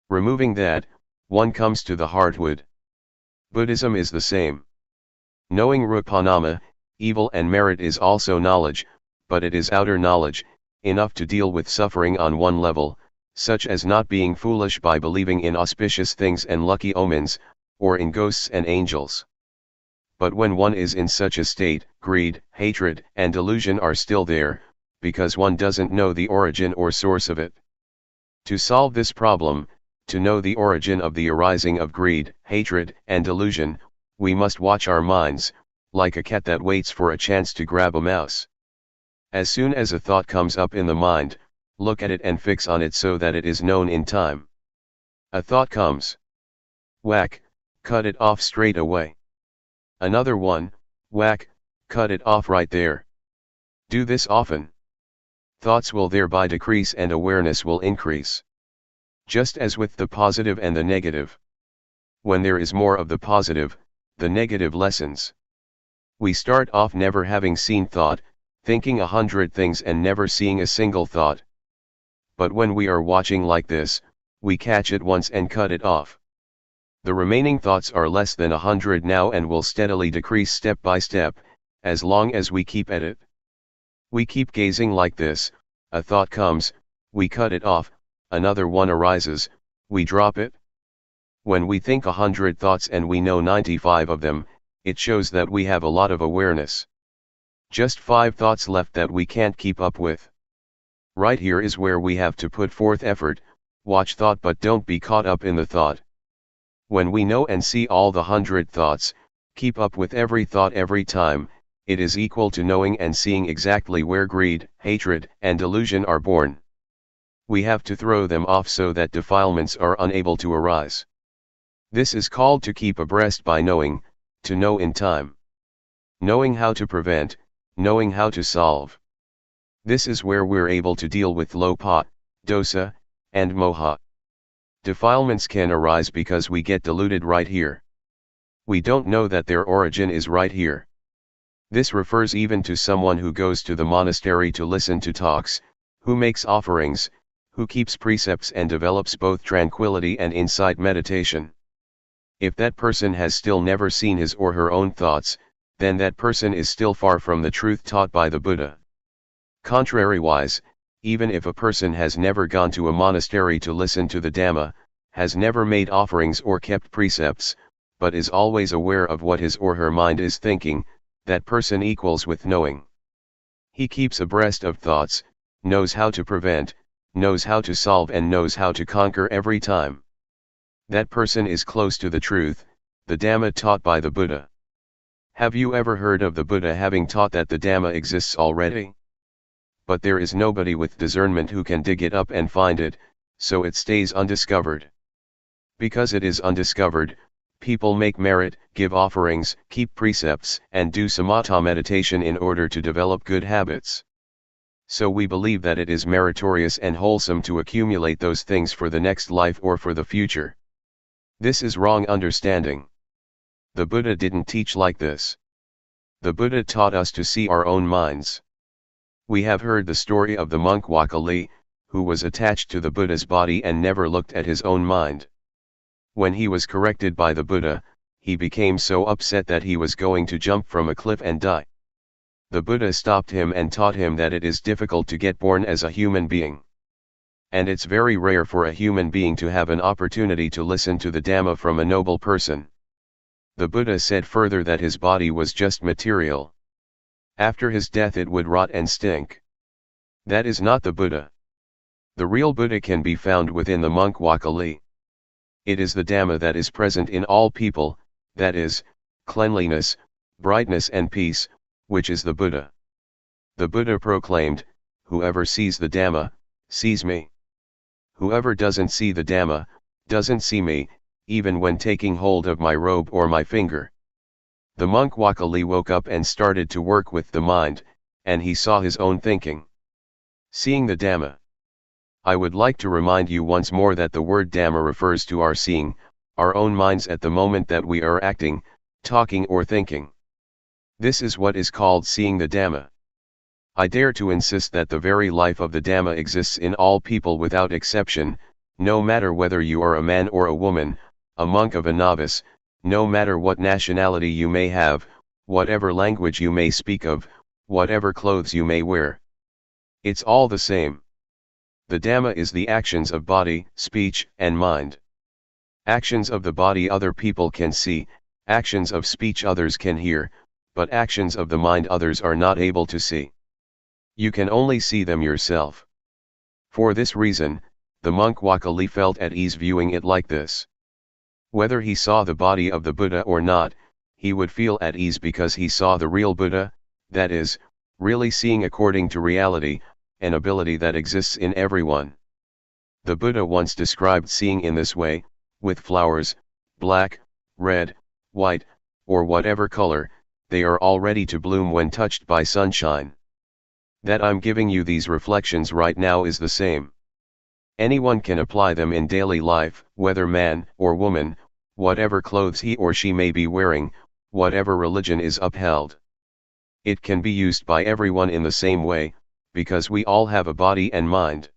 Removing that, one comes to the hardwood. Buddhism is the same. Knowing rupanama, evil and merit is also knowledge, but it is outer knowledge, enough to deal with suffering on one level, such as not being foolish by believing in auspicious things and lucky omens, or in ghosts and angels. But when one is in such a state, greed, hatred, and delusion are still there, because one doesn't know the origin or source of it. To solve this problem, to know the origin of the arising of greed, hatred, and delusion, We must watch our minds, like a cat that waits for a chance to grab a mouse. As soon as a thought comes up in the mind, look at it and fix on it so that it is known in time. A thought comes. Whack, cut it off straight away. Another one, whack, cut it off right there. Do this often. Thoughts will thereby decrease and awareness will increase. Just as with the positive and the negative. When there is more of the positive, the negative lessens. We start off never having seen thought, thinking 100 things and never seeing a single thought. But when we are watching like this, we catch it once and cut it off. The remaining thoughts are less than 100 now and will steadily decrease step by step, as long as we keep at it. We keep gazing like this, a thought comes, we cut it off, another one arises, we drop it. When we think 100 thoughts and we know 95 of them, it shows that we have a lot of awareness. Just 5 thoughts left that we can't keep up with. Right here is where we have to put forth effort, watch thought but don't be caught up in the thought. When we know and see all the 100 thoughts, keep up with every thought every time, it is equal to knowing and seeing exactly where greed, hatred, and delusion are born. We have to throw them off so that defilements are unable to arise. This is called to keep abreast by knowing, to know in time. Knowing how to prevent, knowing how to solve. This is where we're able to deal with lopa, dosa, and moha. Defilements can arise because we get deluded right here. We don't know that their origin is right here. This refers even to someone who goes to the monastery to listen to talks, who makes offerings, who keeps precepts and develops both tranquility and insight meditation. If that person has still never seen his or her own thoughts, then that person is still far from the truth taught by the Buddha. Contrariwise, even if a person has never gone to a monastery to listen to the Dhamma, has never made offerings or kept precepts, but is always aware of what his or her mind is thinking, that person equals with knowing. He keeps abreast of thoughts, knows how to prevent, knows how to solve and knows how to conquer every time. That person is close to the truth, the Dhamma taught by the Buddha. Have you ever heard of the Buddha having taught that the Dhamma exists already? But there is nobody with discernment who can dig it up and find it, so it stays undiscovered. Because it is undiscovered, people make merit, give offerings, keep precepts, and do samatha meditation in order to develop good habits. So we believe that it is meritorious and wholesome to accumulate those things for the next life or for the future. This is wrong understanding. The Buddha didn't teach like this. The Buddha taught us to see our own minds. We have heard the story of the monk Wakali, who was attached to the Buddha's body and never looked at his own mind. When he was corrected by the Buddha, he became so upset that he was going to jump from a cliff and die. The Buddha stopped him and taught him that it is difficult to get born as a human being. And it's very rare for a human being to have an opportunity to listen to the Dhamma from a noble person. The Buddha said further that his body was just material. After his death it would rot and stink. That is not the Buddha. The real Buddha can be found within the monk Wakali. It is the Dhamma that is present in all people, that is, cleanliness, brightness and peace, which is the Buddha. The Buddha proclaimed, "Whoever sees the Dhamma, sees me. Whoever doesn't see the Dhamma, doesn't see me, even when taking hold of my robe or my finger." The monk Wakali woke up and started to work with the mind, and he saw his own thinking. Seeing the Dhamma. I would like to remind you once more that the word Dhamma refers to our seeing, our own minds at the moment that we are acting, talking or thinking. This is what is called seeing the Dhamma. I dare to insist that the very life of the Dhamma exists in all people without exception, no matter whether you are a man or a woman, a monk or a novice, no matter what nationality you may have, whatever language you may speak of, whatever clothes you may wear. It's all the same. The Dhamma is the actions of body, speech, and mind. Actions of the body other people can see, actions of speech others can hear, but actions of the mind others are not able to see. You can only see them yourself. For this reason, the monk Wakali felt at ease viewing it like this. Whether he saw the body of the Buddha or not, he would feel at ease because he saw the real Buddha, that is, really seeing according to reality, an ability that exists in everyone. The Buddha once described seeing in this way, with flowers, black, red, white, or whatever color, they are all ready to bloom when touched by sunshine. That I'm giving you these reflections right now is the same. Anyone can apply them in daily life, whether man or woman, whatever clothes he or she may be wearing, whatever religion is upheld. It can be used by everyone in the same way, because we all have a body and mind.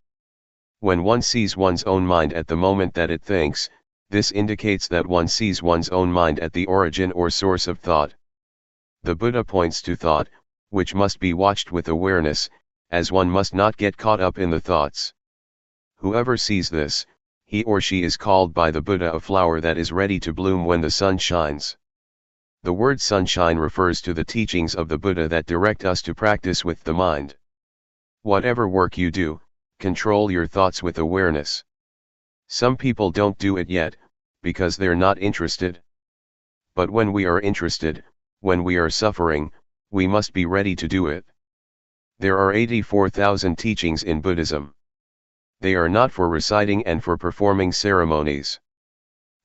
When one sees one's own mind at the moment that it thinks, this indicates that one sees one's own mind at the origin or source of thought. The Buddha points to thought, which must be watched with awareness, as one must not get caught up in the thoughts. Whoever sees this, he or she is called by the Buddha a flower that is ready to bloom when the sun shines. The word sunshine refers to the teachings of the Buddha that direct us to practice with the mind. Whatever work you do, control your thoughts with awareness. Some people don't do it yet, because they're not interested. But when we are interested, when we are suffering, we must be ready to do it. There are 84,000 teachings in Buddhism. They are not for reciting and for performing ceremonies.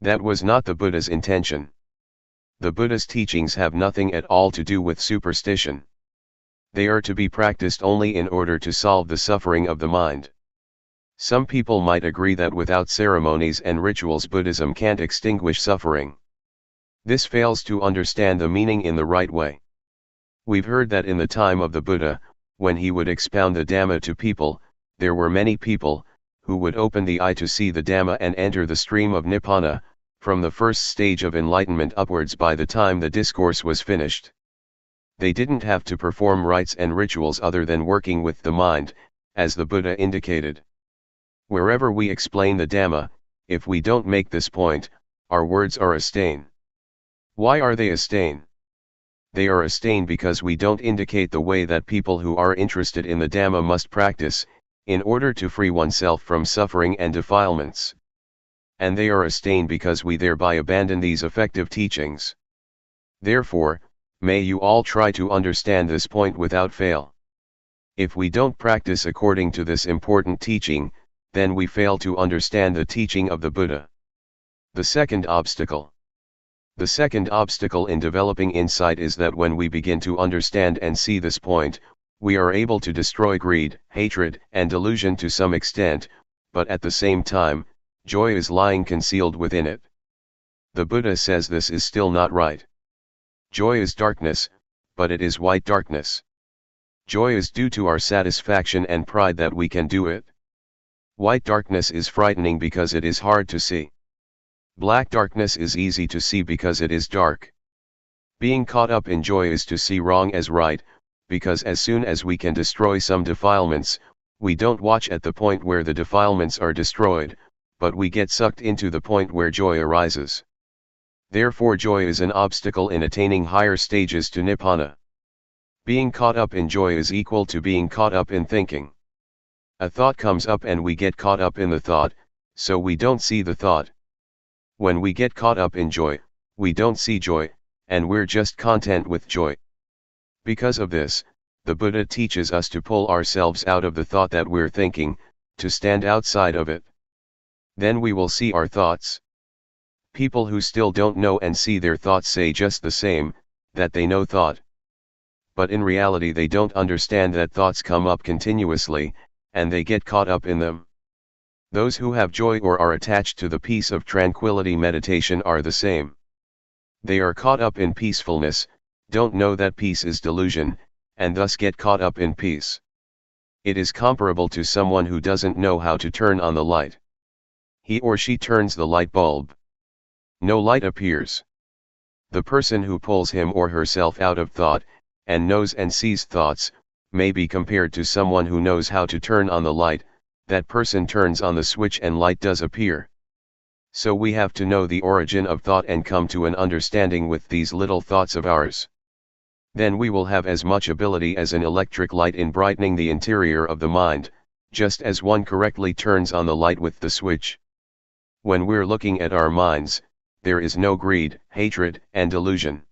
That was not the Buddha's intention. The Buddha's teachings have nothing at all to do with superstition. They are to be practiced only in order to solve the suffering of the mind. Some people might agree that without ceremonies and rituals Buddhism can't extinguish suffering. This fails to understand the meaning in the right way. We've heard that in the time of the Buddha, when he would expound the Dhamma to people, there were many people, who would open the eye to see the Dhamma and enter the stream of Nibbana, from the first stage of enlightenment upwards by the time the discourse was finished. They didn't have to perform rites and rituals other than working with the mind, as the Buddha indicated. Wherever we explain the Dhamma, if we don't make this point, our words are a stain. Why are they a stain? They are a stain because we don't indicate the way that people who are interested in the Dhamma must practice, in order to free oneself from suffering and defilements. And they are a stain because we thereby abandon these effective teachings. Therefore, may you all try to understand this point without fail. If we don't practice according to this important teaching, then we fail to understand the teaching of the Buddha. The second obstacle. The second obstacle in developing insight is that when we begin to understand and see this point, we are able to destroy greed, hatred, and delusion to some extent, but at the same time, joy is lying concealed within it. The Buddha says this is still not right. Joy is darkness, but it is white darkness. Joy is due to our satisfaction and pride that we can do it. White darkness is frightening because it is hard to see. Black darkness is easy to see because it is dark. Being caught up in joy is to see wrong as right, because as soon as we can destroy some defilements, we don't watch at the point where the defilements are destroyed, but we get sucked into the point where joy arises. Therefore joy is an obstacle in attaining higher stages to Nibbana. Being caught up in joy is equal to being caught up in thinking. A thought comes up and we get caught up in the thought, so we don't see the thought. When we get caught up in joy, we don't see joy, and we're just content with joy. Because of this, the Buddha teaches us to pull ourselves out of the thought that we're thinking, to stand outside of it. Then we will see our thoughts. People who still don't know and see their thoughts say just the same, that they know thought. But in reality they don't understand that thoughts come up continuously, and they get caught up in them. Those who have joy or are attached to the peace of tranquility meditation are the same. They are caught up in peacefulness, don't know that peace is delusion, and thus get caught up in peace. It is comparable to someone who doesn't know how to turn on the light. He or she turns the light bulb. No light appears. The person who pulls him or herself out of thought, and knows and sees thoughts, may be compared to someone who knows how to turn on the light. That person turns on the switch and light does appear. So we have to know the origin of thought and come to an understanding with these little thoughts of ours. Then we will have as much ability as an electric light in brightening the interior of the mind, just as one correctly turns on the light with the switch. When we're looking at our minds, there is no greed, hatred, and delusion.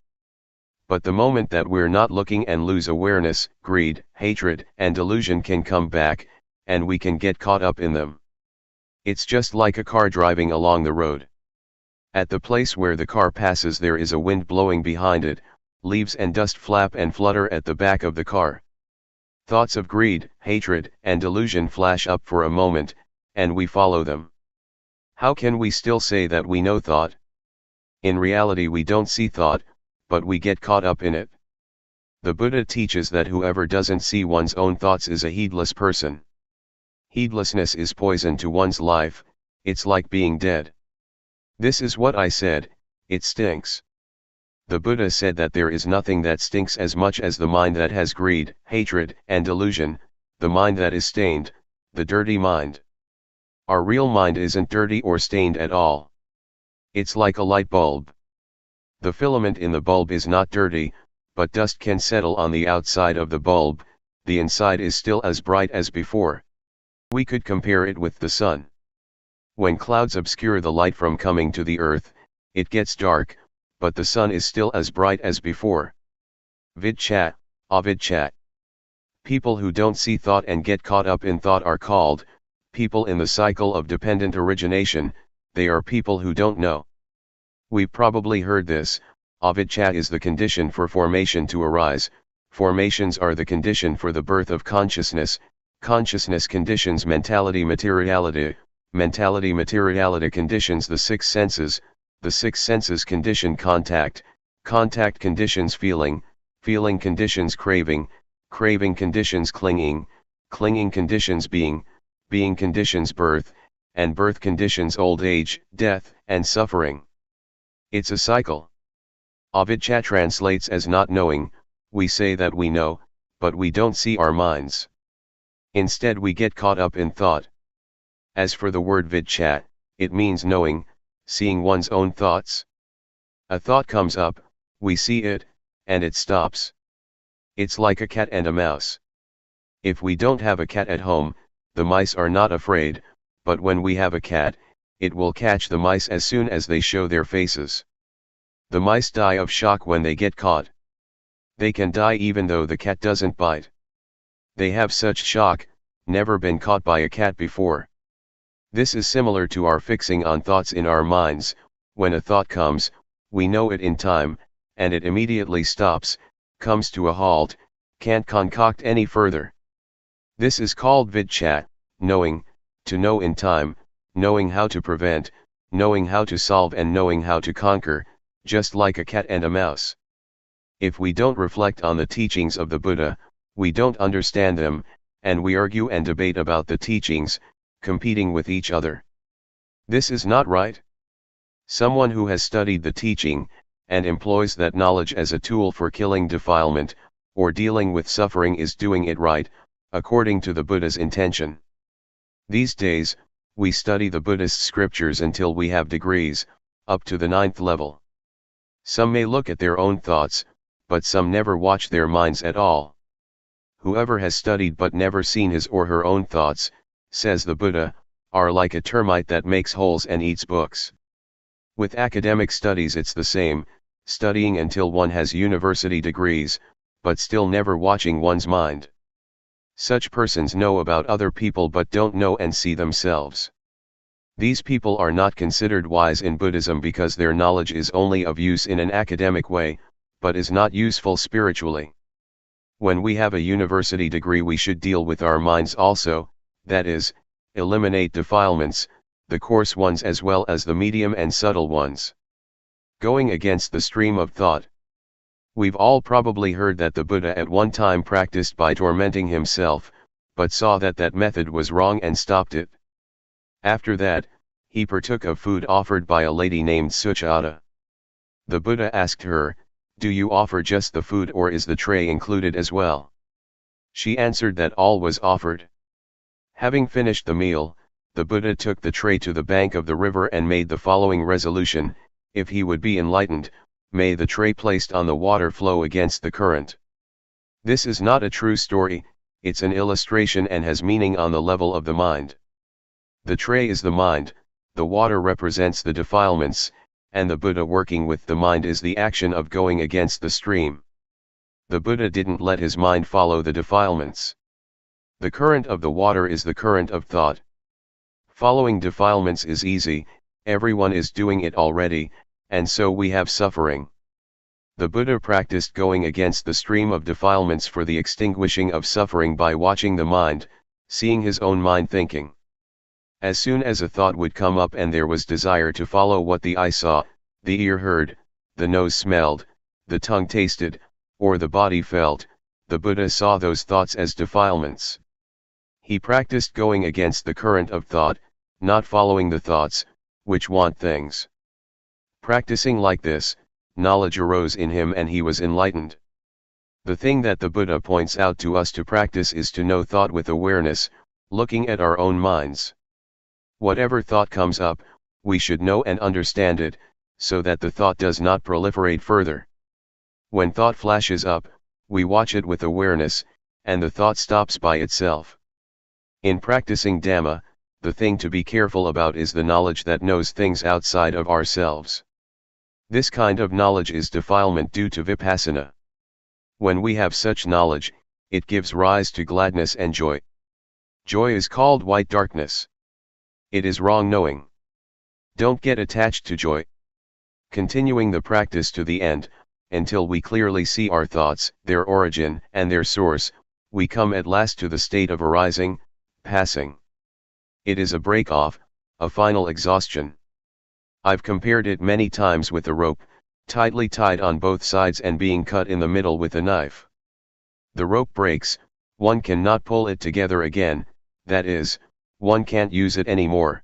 But the moment that we're not looking and lose awareness, greed, hatred, and delusion can come back, and we can get caught up in them. It's just like a car driving along the road. At the place where the car passes there is a wind blowing behind it, leaves and dust flap and flutter at the back of the car. Thoughts of greed, hatred, and delusion flash up for a moment, and we follow them. How can we still say that we know thought? In reality we don't see thought, but we get caught up in it. The Buddha teaches that whoever doesn't see one's own thoughts is a heedless person. Heedlessness is poison to one's life, it's like being dead. This is what I said, it stinks. The Buddha said that there is nothing that stinks as much as the mind that has greed, hatred, and delusion, the mind that is stained, the dirty mind. Our real mind isn't dirty or stained at all. It's like a light bulb. The filament in the bulb is not dirty, but dust can settle on the outside of the bulb, the inside is still as bright as before. We could compare it with the sun. When clouds obscure the light from coming to the earth, it gets dark, but the sun is still as bright as before. Vidchat, avidchat. People who don't see thought and get caught up in thought are called people in the cycle of dependent origination, they are people who don't know. We've probably heard this, avidchat is the condition for formation to arise, formations are the condition for the birth of consciousness, consciousness conditions mentality materiality, mentality materiality conditions the six senses, the six senses condition contact, contact conditions feeling, feeling conditions craving, craving conditions clinging, clinging conditions being, being conditions birth, and birth conditions old age, death, and suffering. It's a cycle. Avidchat translates as not knowing, we say that we know, but we don't see our minds. Instead we get caught up in thought. As for the word vidchat, it means knowing, seeing one's own thoughts. A thought comes up, we see it, and it stops. It's like a cat and a mouse. If we don't have a cat at home, the mice are not afraid, but when we have a cat, it will catch the mice as soon as they show their faces. The mice die of shock when they get caught. They can die even though the cat doesn't bite. They have such shock, never been caught by a cat before. This is similar to our fixing on thoughts in our minds. When a thought comes, we know it in time, and it immediately stops, comes to a halt, can't concoct any further. This is called vidchat, knowing, to know in time, knowing how to prevent, knowing how to solve and knowing how to conquer, just like a cat and a mouse. If we don't reflect on the teachings of the Buddha, we don't understand them, and we argue and debate about the teachings, competing with each other. This is not right. Someone who has studied the teaching, and employs that knowledge as a tool for killing defilement, or dealing with suffering is doing it right, according to the Buddha's intention. These days, we study the Buddhist scriptures until we have degrees, up to the 9th level. Some may look at their own thoughts, but some never watch their minds at all. Whoever has studied but never seen his or her own thoughts, says the Buddha, are like a termite that makes holes and eats books. With academic studies it's the same, studying until one has university degrees, but still never watching one's mind. Such persons know about other people but don't know and see themselves. These people are not considered wise in Buddhism because their knowledge is only of use in an academic way, but is not useful spiritually. When we have a university degree we should deal with our minds also, that is, eliminate defilements, the coarse ones as well as the medium and subtle ones. Going against the stream of thought. We've all probably heard that the Buddha at one time practiced by tormenting himself, but saw that that method was wrong and stopped it. After that, he partook of food offered by a lady named Suchata. The Buddha asked her, "Do you offer just the food or is the tray included as well?" She answered that all was offered. Having finished the meal, the Buddha took the tray to the bank of the river and made the following resolution: if he would be enlightened, may the tray placed on the water flow against the current. This is not a true story, it's an illustration and has meaning on the level of the mind. The tray is the mind, the water represents the defilements, and the Buddha working with the mind is the action of going against the stream. The Buddha didn't let his mind follow the defilements. The current of the water is the current of thought. Following defilements is easy, everyone is doing it already, and so we have suffering. The Buddha practiced going against the stream of defilements for the extinguishing of suffering by watching the mind, seeing his own mind thinking. As soon as a thought would come up and there was desire to follow what the eye saw, the ear heard, the nose smelled, the tongue tasted, or the body felt, the Buddha saw those thoughts as defilements. He practiced going against the current of thought, not following the thoughts, which want things. Practicing like this, knowledge arose in him and he was enlightened. The thing that the Buddha points out to us to practice is to know thought with awareness, looking at our own minds. Whatever thought comes up, we should know and understand it, so that the thought does not proliferate further. When thought flashes up, we watch it with awareness, and the thought stops by itself. In practicing Dhamma, the thing to be careful about is the knowledge that knows things outside of ourselves. This kind of knowledge is defilement due to Vipassana. When we have such knowledge, it gives rise to gladness and joy. Joy is called white darkness. It is wrong knowing. Don't get attached to joy. Continuing the practice to the end, until we clearly see our thoughts, their origin, and their source, we come at last to the state of arising, passing. It is a break-off, a final exhaustion. I've compared it many times with a rope, tightly tied on both sides and being cut in the middle with a knife. The rope breaks, one cannot pull it together again, that is, one can't use it anymore.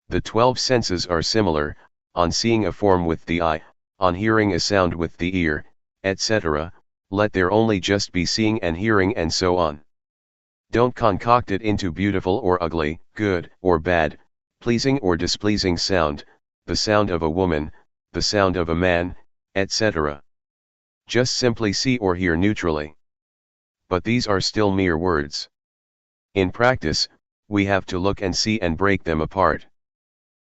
The 12 senses are similar, on seeing a form with the eye, on hearing a sound with the ear, etc., let there only just be seeing and hearing and so on. Don't concoct it into beautiful or ugly, good or bad, pleasing or displeasing sound, the sound of a woman, the sound of a man, etc. Just simply see or hear neutrally. But these are still mere words. In practice, we have to look and see and break them apart.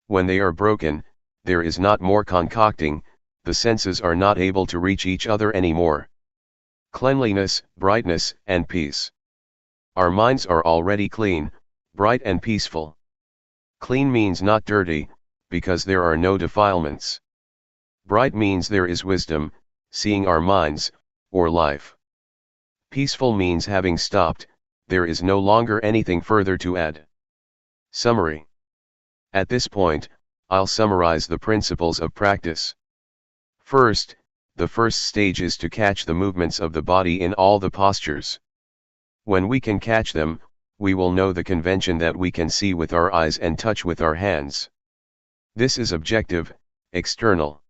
When they are broken, there is not more concocting, the senses are not able to reach each other anymore. Cleanliness, brightness, and peace. Our minds are already clean, bright and peaceful. Clean means not dirty, because there are no defilements. Bright means there is wisdom, seeing our minds, or life. Peaceful means having stopped, there is no longer anything further to add. Summary. At this point, I'll summarize the principles of practice. First, the first stage is to catch the movements of the body in all the postures. When we can catch them, we will know the convention that we can see with our eyes and touch with our hands. This is objective, external.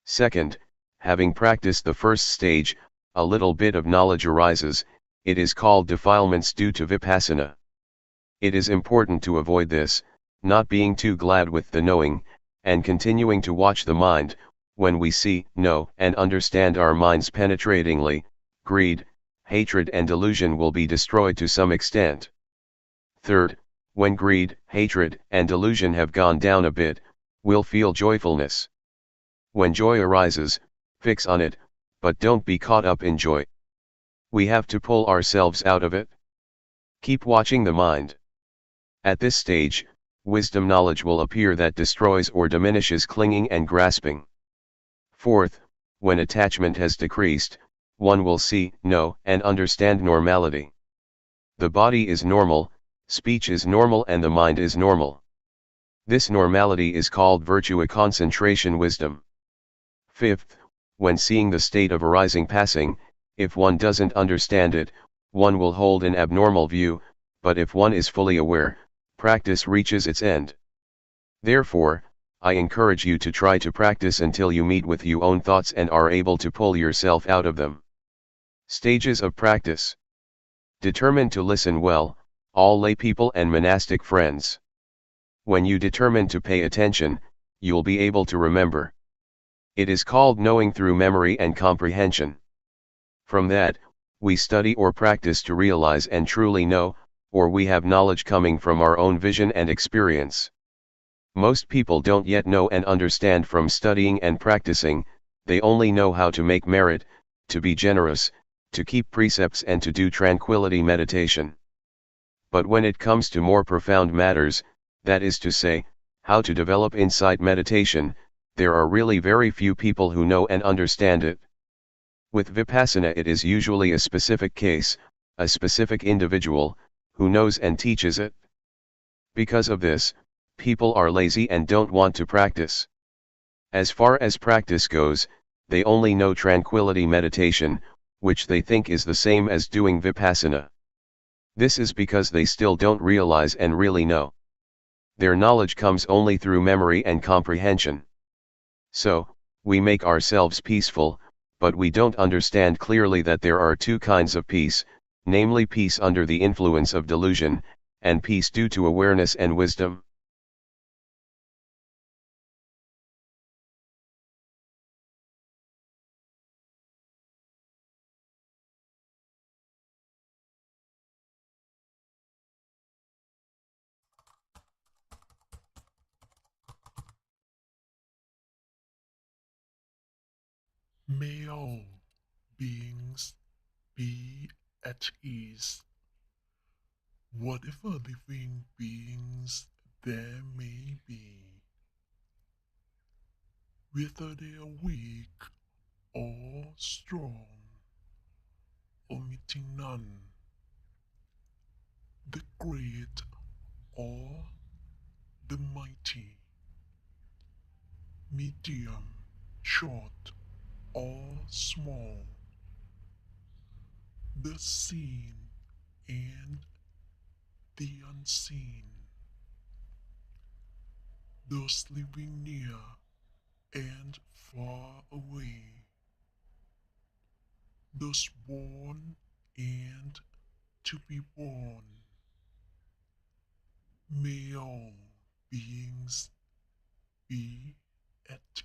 Second, having practiced the first stage, a little bit of knowledge arises, it is called defilements due to Vipassana. It is important to avoid this, not being too glad with the knowing, and continuing to watch the mind. When we see, know, and understand our minds penetratingly, greed, hatred and delusion will be destroyed to some extent. Third, when greed, hatred, and delusion have gone down a bit, we'll feel joyfulness. When joy arises, fix on it, but don't be caught up in joy. We have to pull ourselves out of it. Keep watching the mind. At this stage, wisdom knowledge will appear that destroys or diminishes clinging and grasping. Fourth, when attachment has decreased, one will see, know, and understand normality. The body is normal, speech is normal, and the mind is normal. This normality is called virtue concentration wisdom. Fifth, when seeing the state of arising passing, if one doesn't understand it, one will hold an abnormal view, but if one is fully aware, practice reaches its end. Therefore, I encourage you to try to practice until you meet with your own thoughts and are able to pull yourself out of them. Stages of practice. Determine to listen well, all lay people and monastic friends. When you determine to pay attention, you'll be able to remember. It is called knowing through memory and comprehension. From that, we study or practice to realize and truly know, or we have knowledge coming from our own vision and experience. Most people don't yet know and understand from studying and practicing, they only know how to make merit, to be generous, to keep precepts and to do tranquility meditation. But when it comes to more profound matters, that is to say, how to develop insight meditation, there are really very few people who know and understand it. With Vipassana it is usually a specific case, a specific individual, who knows and teaches it. Because of this, people are lazy and don't want to practice. As far as practice goes, they only know tranquility meditation, which they think is the same as doing Vipassana. This is because they still don't realize and really know. Their knowledge comes only through memory and comprehension. So, we make ourselves peaceful, but we don't understand clearly that there are two kinds of peace, namely peace under the influence of delusion, and peace due to awareness and wisdom. May all beings be at ease, whatever living beings there may be, whether they are weak or strong, omitting none, the great or the mighty, medium, short or small, the seen and the unseen, those living near and far away, those born and to be born. May all beings be at